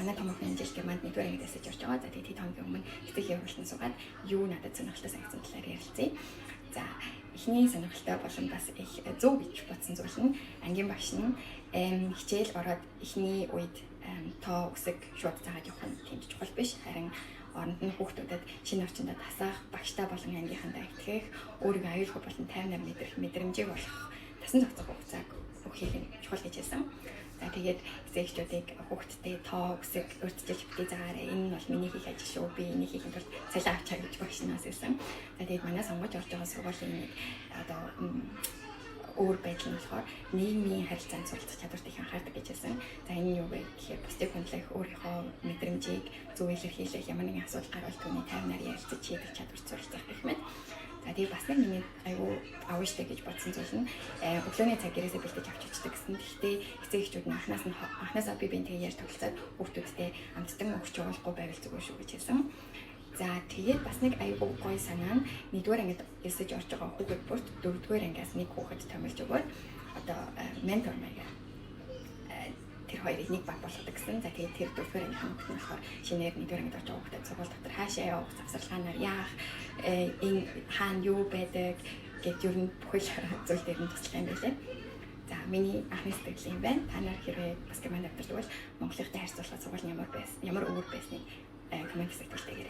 манай том охин амжилт Германд нэгдүгээр ангид ажиллаж явж байгаа. За тэгээд хэд хоногийн өмнө хэвлэлийн уралдаанд суугаад юу надад сонирхолтой санагдсан талаар ярилцъя. За эхний сонирхолтой болон бас их зөв гэж бодсон зүйл нь ангийн багш нь хичээл ороод эхний үед тоо үсэг шууд заагаад явах нь тийм чухал биш. Харин оронд нь хүүхдүүдэд шинэ орчиндөө тасах, багштай болон ангийнхандаа итгэх, өөрийгөө аюулгүй болон тайвнаар мэдрэх мэдрэмжийг олох тасан зохицох хугацааг өгөхийг нь чухал гэж хэлсэн. За тэгээд эцэгчүүдийг хүүхдтэй тоо үсэг урьдчилж битгий заагаарай. Энэ нь бол миний хийх ажил шүү. Би энийг хийхэд бол цалин авчаа гэж багш нас хэлсэн. За тэгээд манай сонгож орж байгаа сургуулийн нэг одоо өөр байдал нь болохоор нийгмийн харилцаанд суралцах чадварт их анхаардаг гэж хэлсэн. За энэ нь юу вэ гэхээр бусдыг хүндлэх, өөрийнхөө мэдрэмжийг зөв илэрхийлэх, ямар нэгэн асуудал гарвал түүний тайвнаар ярилцаж шийдэх чадварт суралцах гэх мэт. За тэгээд бас нэг миний аюу авштай гэж бодсон зүйл нь өглөөний цаг гэрээсээ бэлдэж авч ичдэг гэсэн. Гэхдээ эцэгчүүд нь анхнаасаа би бинтээ ярьж тоглолцоод хүүхдүүдтэй амттан өгч явуулахгүй байвал зүгээр шүү гэж хэлсэн. За тэгээд бас нэг аюу гоё санаа нь нэгдүгээр ангид элсэж орж байгаа хүүхэд бүрт дөрөвдүгээр ангиас нэг хүүхэд томилж өгөөд одоо ментор маягаар тэр хоёрыг нэг баг болгодог гэсэн. За тэгээд тэр дөрөвдүгээр ангийнхаа хүүхэд нь болохоор шинээр нэгдүгээр ангид орж байгаа хүүхдэд сургууль дотор хаашаа явах, завсарлаанаар яах, энэ хаана юу байдаг гэд ер нь бүхэл зүйл дээр нь туслах юм байлээ. За миний анхны сэтгэл юм байна. Та нар хэрвээ бас команд авдирдаг бол Монголынхтай харьцуулахад сургууль ямар өөр байсныг комент секторт дээрээ